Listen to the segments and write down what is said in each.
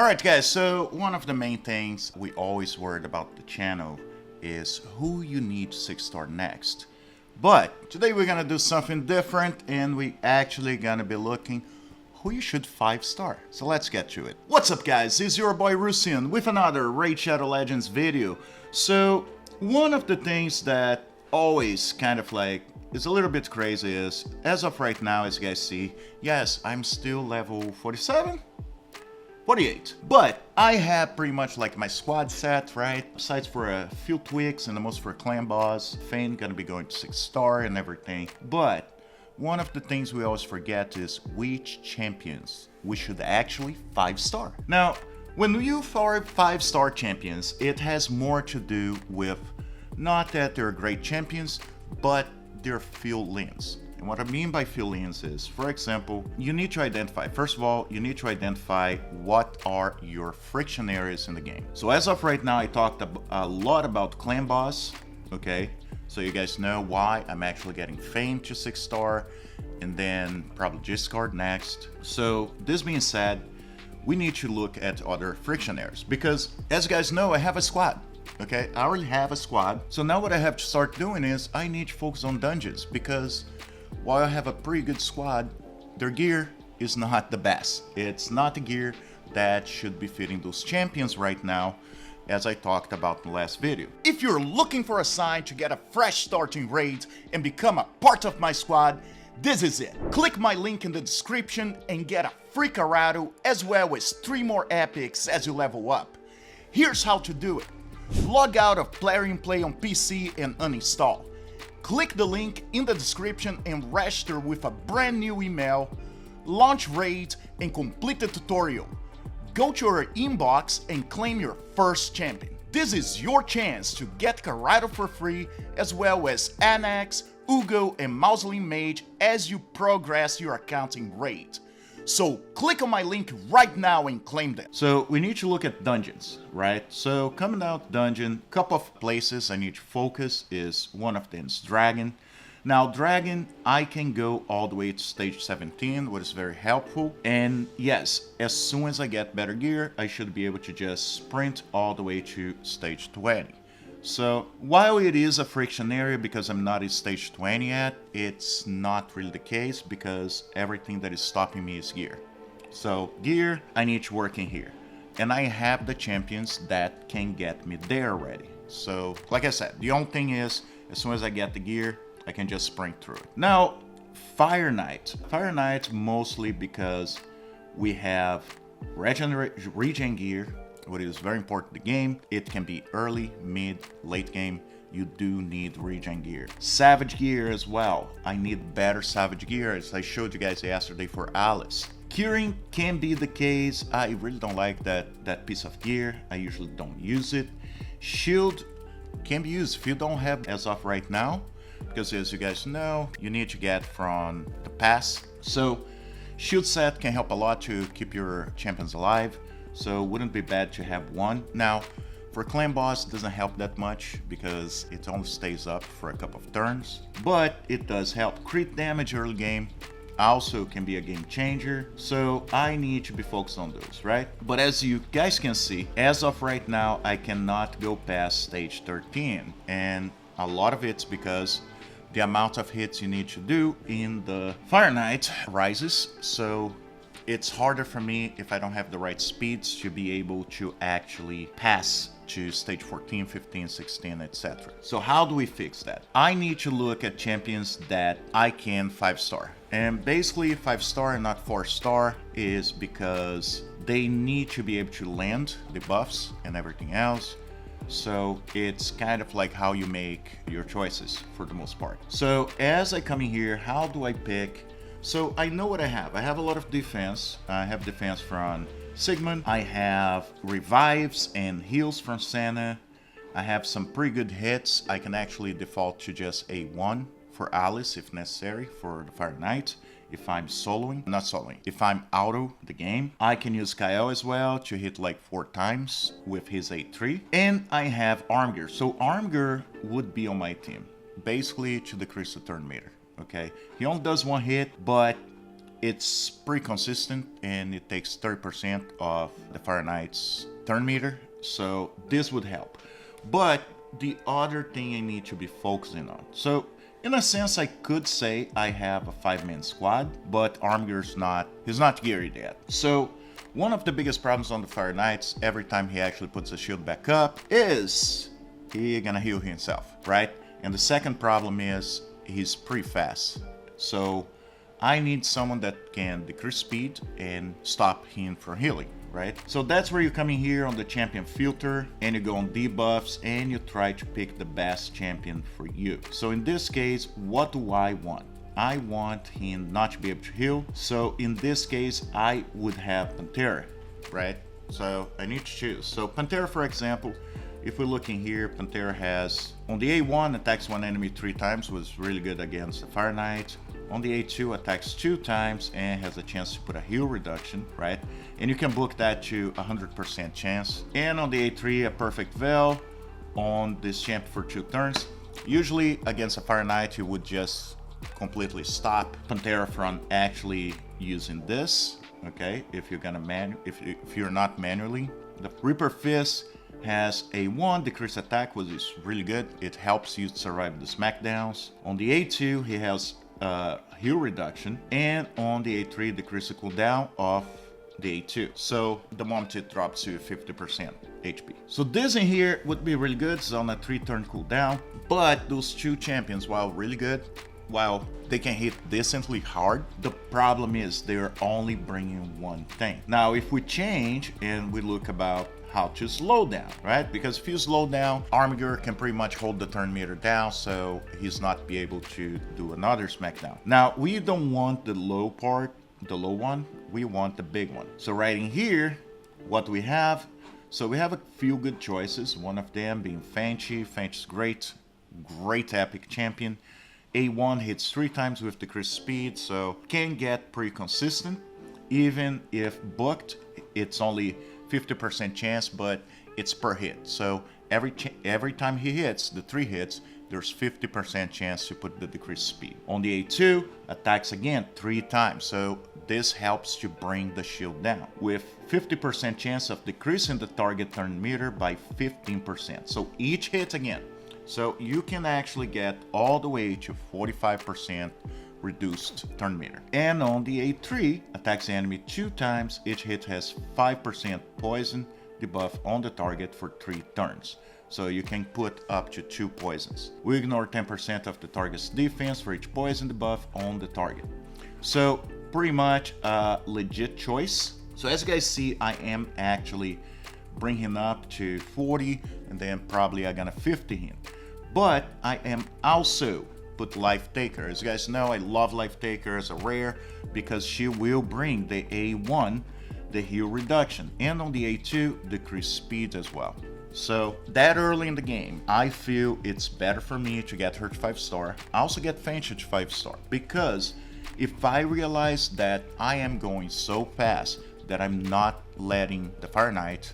Alright guys, so one of the main things we always worried about the channel is who you need to 6-star next. But today we're gonna do something different and we actually gonna be looking who you should 5-star. So let's get to it. What's up guys, it's your boy Russian with another Raid Shadow Legends video. So one of the things that always kind of like is a little bit crazy is, as of right now, as you guys see, yes, I'm still level 47? 48. But I have pretty much like my squad set, right? Besides for a few tweaks and the most for a clan boss, Fane gonna be going to 6-star and everything. But one of the things we always forget is which champions we should actually 5-star. Now, when you 5-star champions, it has more to do with not that they're great champions, but their feelings. And what I mean by feelings is, for example, you need to identify, first of all, you need to identify what are your friction areas in the game. So as of right now, I talked a lot about clan boss, okay? So you guys know why I'm actually getting Fame to 6-star and then probably discard next. So this being said, we need to look at other friction areas because as you guys know, I have a squad. Okay, I already have a squad. So now what I have to start doing is I need to focus on dungeons because while I have a pretty good squad, their gear is not the best. It's not the gear that should be fitting those champions right now, as I talked about in the last video. If you're looking for a sign to get a fresh start in raids and become a part of my squad, this is it. Click my link in the description and get a free Karato as well as 3 more epics as you level up. Here's how to do it. Log out of Plarium Play on PC and uninstall. Click the link in the description and register with a brand new email, launch raid and complete the tutorial. Go to your inbox and claim your first champion. This is your chance to get Karato for free as well as Anax, Uugo and Mausoleum Mage as you progress your account in raid. So click on my link right now and claim them. So we need to look at dungeons, right? So coming out dungeon, couple of places I need to focus is one of them is Dragon. Now Dragon, I can go all the way to stage 17, which is very helpful. And yes, as soon as I get better gear, I should be able to just sprint all the way to stage 20. So while it is a friction area because I'm not in stage 20 yet, it's not really the case because everything that is stopping me is gear. So gear, I need to work in here. And I have the champions that can get me there already. So like I said, the only thing is, as soon as I get the gear, I can just sprint through it. Now, Fire Knight. Fire Knight mostly because we have regen gear, what is very important in the game. It can be early, mid, late game. You do need regen gear. Savage gear as well. I need better savage gear as I showed you guys yesterday for Alice. Curing can be the case. I really don't like that piece of gear. I usually don't use it. Shield can be used if you don't have as of right now, because as you guys know, you need to get from the pass. So shield set can help a lot to keep your champions alive. So wouldn't be bad to have one. Now, for clan boss, it doesn't help that much because it only stays up for a couple of turns. But it does help crit damage early game. Also can be a game changer. So I need to be focused on those, right? But as you guys can see, as of right now, I cannot go past stage 13. And a lot of it's because the amount of hits you need to do in the Fire Knight rises. So it's harder for me if I don't have the right speeds to be able to actually pass to stage 14, 15, 16, etc. So how do we fix that? I need to look at champions that I can 5-star. And basically 5-star and not 4-star is because they need to be able to land the buffs and everything else. So it's kind of like how you make your choices for the most part. So as I come in here, how do I pick? So I know what I have. I have a lot of defense. I have defense from Sigmund. I have revives and heals from Senna. I have some pretty good hits. I can actually default to just a 1 for Alice if necessary for the Fire Knight. If I'm if I'm auto the game. I can use Kyle as well to hit like 4 times with his A3. And I have Armgear. So Armgear would be on my team, basically to decrease the turn meter. Okay, he only does 1 hit, but it's pretty consistent, and it takes 30% of the Fire Knight's turn meter, so this would help. But the other thing I need to be focusing on. So in a sense, I could say I have a 5-man squad, but Armger's he's not geared yet. So one of the biggest problems on the Fire Knights, every time he actually puts the shield back up, is he gonna heal himself, right? And the second problem is he's pretty fast. So I need someone that can decrease speed and stop him from healing, right? So that's where you come in here on the champion filter, and you go on debuffs, and you try to pick the best champion for you. So in this case, what do I want? I want him not to be able to heal. So in this case, I would have Pantera, right? So I need to choose. So Pantera, for example, if we look in here, Pantera has, on the A1, attacks one enemy 3 times, was really good against the Fire Knight. On the A2, attacks 2 times and has a chance to put a heal reduction, right? And you can book that to 100% chance. And on the A3, a perfect veil on this champion for 2 turns. Usually against a Fire Knight, you would just completely stop Pantera from actually using this, okay? If you're gonna if you're not manually. The Reaper Fist has a 1 decrease attack, which is really good. It helps you survive the smackdowns. On the A2, he has heal reduction, and on the A3, decrease the cooldown of the A2. So the moment it drops to 50% HP. So this in here would be really good. It's on a 3-turn cooldown, but those 2 champions, while really good, while they can hit decently hard, the problem is they're only bringing one thing. Now, if we change and we look about how to slow down, right? Because if you slow down, Armiger can pretty much hold the turn meter down, so he's not be able to do another smackdown. Now, we don't want the low part, the low one, we want the big one. So right in here, what we have, so we have a few good choices, one of them being Fanchi. Fanchi's great epic champion. A1 hits 3 times with decreased speed, so can get pretty consistent. Even if booked, it's only 50% chance, but it's per hit. So every time he hits, the 3 hits, there's 50% chance to put the decreased speed. On the A2, attacks again 3 times, so this helps to bring the shield down, with 50% chance of decreasing the target turn meter by 15%. So each hit again. So you can actually get all the way to 45% reduced turn meter. And on the A3, attacks the enemy 2 times. Each hit has 5% poison debuff on the target for 3 turns. So you can put up to 2 poisons. We ignore 10% of the target's defense for each poison debuff on the target. So pretty much a legit choice. So as you guys see, I am actually bringing him up to 40, and then probably I'm gonna 50 him. But I am also put Life Taker. As you guys know, I love Life Taker as a rare because she will bring the A1, the heal reduction, and on the A2, decrease speed as well. So that early in the game, I feel it's better for me to get her to 5-star. I also get Fanchi to 5-star because if I realize that I am going so fast that I'm not letting the Fire Knight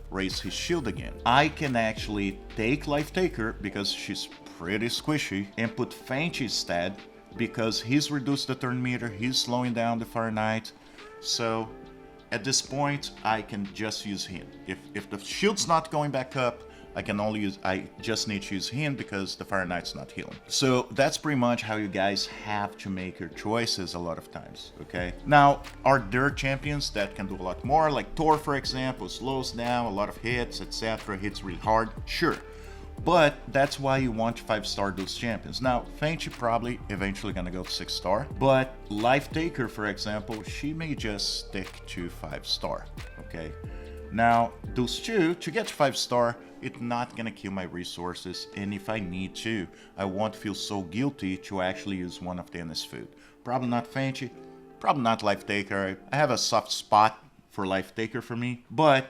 raise his shield again, I can actually take Life Taker because she's pretty squishy and put Fanchi instead because he's reduced the turn meter, he's slowing down the Fire Knight. So at this point, I can just use him. If the shield's not going back up, I just need to use him because the Fire Knight's not healing. So that's pretty much how you guys have to make your choices a lot of times, okay? Now, are there champions that can do a lot more? Like Thor, for example, slows down, a lot of hits, etc., hits really hard, sure. But that's why you want to 5-star those champions. Now, Fanchi probably eventually gonna go to 6-star, but Life Taker, for example, she may just stick to 5-star, okay? Now, those 2, to get to 5-star, it's not gonna kill my resources, and if I need to, I won't feel so guilty to actually use one of them as food. Probably not Fanchi, probably not Life Taker. I have a soft spot for Life Taker for me, but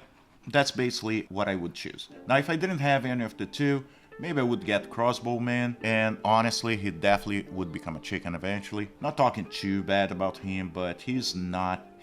that's basically what I would choose. Now, if I didn't have any of the 2, maybe I would get Crossbowman, and honestly, he definitely would become a chicken eventually. Not talking too bad about him, but he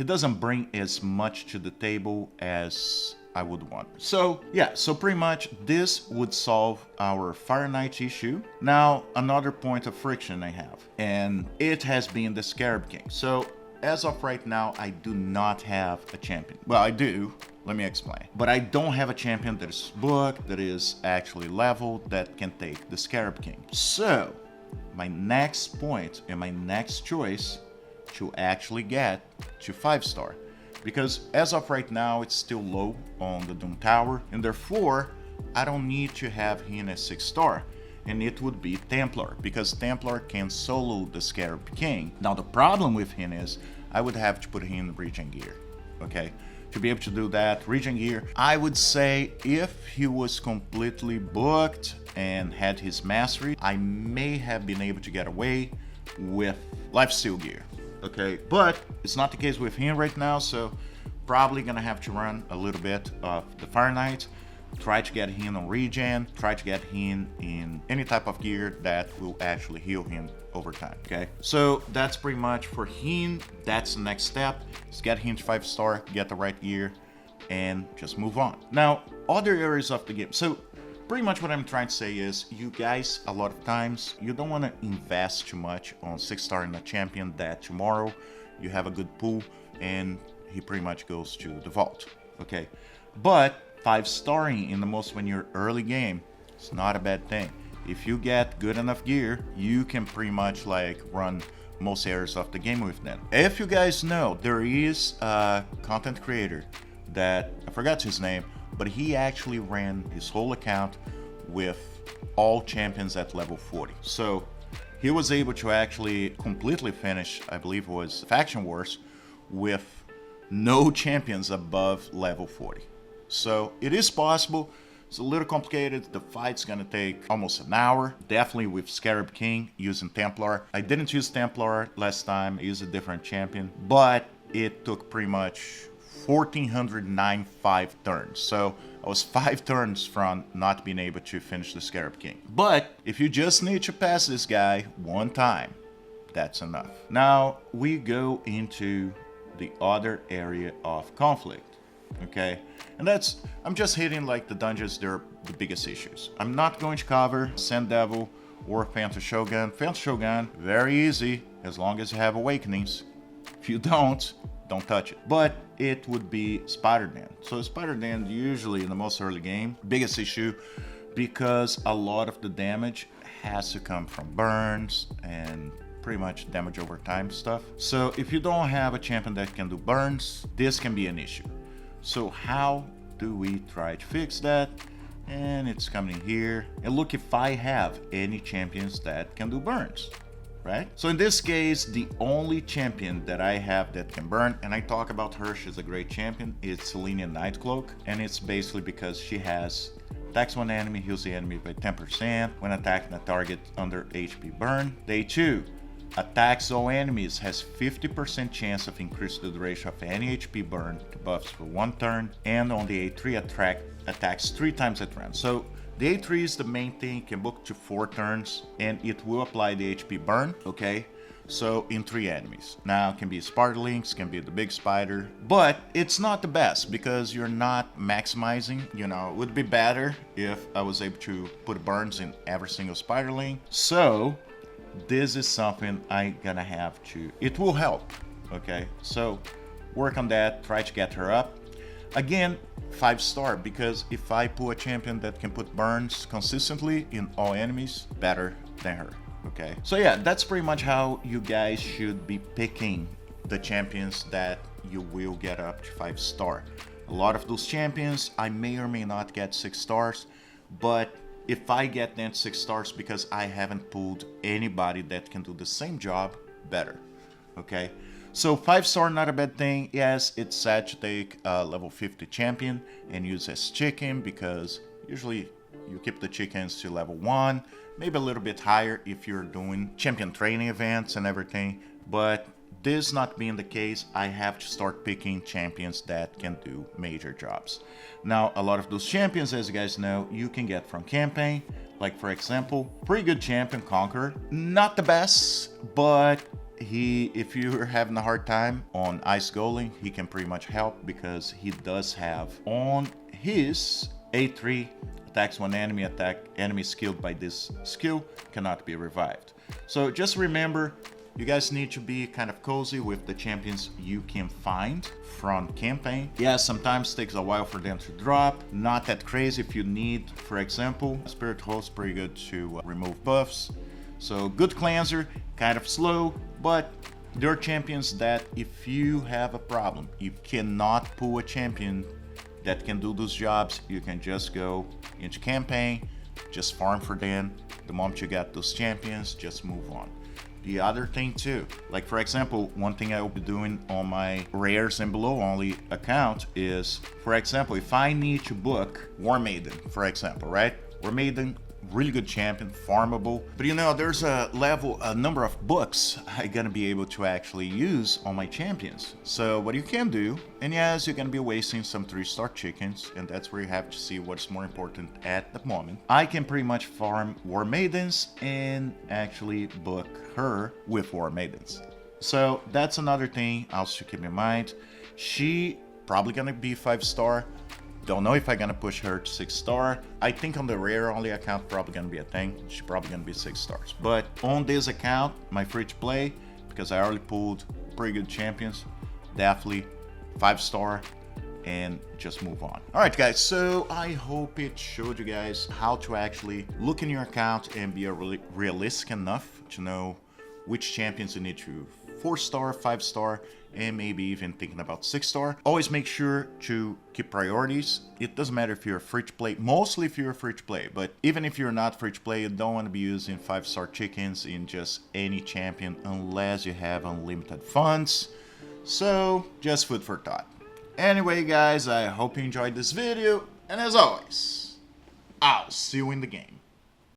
doesn't bring as much to the table as I would want. So yeah, so pretty much this would solve our Fire Knight issue. Now, another point of friction I have, and it has been the Scarab King. So as of right now, I do not have a champion. Well, I do. Let me explain. But I don't have a champion that is booked, that is actually leveled, that can take the Scarab King. So, my next point and my next choice to actually get to 5-star. Because as of right now, it's still low on the Doom Tower, and therefore, I don't need to have him as 6-star. And it would be Templar, because Templar can solo the Scarab King. Now the problem with him is, I would have to put him in Regen Gear, okay? To be able to do that, Regen Gear, I would say if he was completely booked and had his mastery, I may have been able to get away with Lifesteal Gear, okay? But it's not the case with him right now, so probably gonna have to run a little bit of the Fire Knight, try to get him on regen, try to get him in any type of gear that will actually heal him over time, okay? So that's pretty much for him. That's the next step, is get him to 5-star, get the right gear, and just move on. Now, other areas of the game. So pretty much what I'm trying to say is, you guys, a lot of times, you don't want to invest too much on 6-star in a champion that tomorrow you have a good pool and he pretty much goes to the vault, okay? But 5-starring in the most when you're early game, it's not a bad thing. If you get good enough gear, you can pretty much like run most areas of the game with them. If you guys know, there is a content creator that, I forgot his name, but he actually ran his whole account with all champions at level 40. So he was able to actually completely finish, I believe it was Faction Wars, with no champions above level 40. So it is possible. It's a little complicated. The fight's gonna take almost an hour. Definitely with Scarab King using Templar. I didn't use Templar last time. I used a different champion, but it took pretty much 1495 turns. So I was 5 turns from not being able to finish the Scarab King. But if you just need to pass this guy one time, that's enough. Now we go into the other area of conflict. Okay, and that's, I'm just hitting like the dungeons, they're the biggest issues. I'm not going to cover Sand Devil or Phantom Shogun. Phantom Shogun, very easy as long as you have awakenings. If you don't touch it. But it would be Spider Den. So Spider Den usually in the most early game, biggest issue, because a lot of the damage has to come from burns and pretty much damage over time stuff. So if you don't have a champion that can do burns, this can be an issue. So how do we try to fix that? And it's coming here. And look if I have any champions that can do burns, right? So in this case, the only champion that I have that can burn, and I talk about her, she's a great champion, it's Selenia Nightcloak. And it's basically because she has attacks one enemy, heals the enemy by 10% when attacking a target under HP burn. Day 2. Attacks all enemies, has 50% chance of increase the duration of any HP burn to buffs for 1 turn, and on the A3 attacks 3 times at random. So the A3 is the main thing, can book to 4 turns, and it will apply the HP burn, okay? So in 3 enemies. Now it can be Spartalynx, can be the big spider, but it's not the best because you're not maximizing. You know, it would be better if I was able to put burns in every single Spiderling. So this is something I'm gonna have to, it will help, okay? So work on that, try to get her up. Again, 5-star, because if I pull a champion that can put burns consistently in all enemies, better than her, okay? So yeah, that's pretty much how you guys should be picking the champions that you will get up to 5-star. A lot of those champions, I may or may not get 6 stars, but if I get then 6 stars because I haven't pulled anybody that can do the same job better, okay? So 5-star, not a bad thing. Yes, it's sad to take a level 50 champion and use as chicken, because usually you keep the chickens to level 1, maybe a little bit higher if you're doing champion training events and everything. But this not being the case, I have to start picking champions that can do major jobs. Now, a lot of those champions, as you guys know, you can get from campaign. Like, for example, pretty good champion, Conqueror. Not the best, but if you're having a hard time on Ice Golem, he can pretty much help, because he does have on his A3, attacks one enemy, enemy skilled by this skill cannot be revived. So just remember, You guys need to be kind of cozy with the champions you can find from campaign. Yeah, sometimes takes a while for them to drop. Not that crazy if you need, for example, Spirit Host, pretty good to remove buffs. So good cleanser, kind of slow, but there are champions that if you have a problem, you cannot pull a champion that can do those jobs, you can just go into campaign, just farm for them. The moment you got those champions, just move on. The other thing too, like for example, one thing I will be doing on my rares and below only account is, for example, if I need to book War Maiden, for example, right? War Maiden, really good champion, farmable. But you know, there's a number of books I'm gonna be able to actually use on my champions. So what you can do, and yes, you're gonna be wasting some 3-star chickens, and that's where you have to see what's more important at the moment. I can pretty much farm War Maidens and actually book her with War Maidens. So that's another thing also to keep in mind. She probably gonna be 5-star. Don't know if I'm gonna push her to 6-star. I think on the rare only account probably gonna be a thing. She's probably gonna be 6 stars. But on this account, my free to play, because I already pulled pretty good champions, definitely 5-star and just move on. All right, guys, so I hope it showed you guys how to actually look in your account and be realistic enough to know which champions you need to 4-star, 5-star, and maybe even thinking about 6-star. Always make sure to keep priorities. It doesn't matter if you're free to play, mostly if you're free to play, but even if you're not free to play, you don't want to be using 5-star chickens in just any champion unless you have unlimited funds. So just food for thought. Anyway, guys, I hope you enjoyed this video, and as always, I'll see you in the game.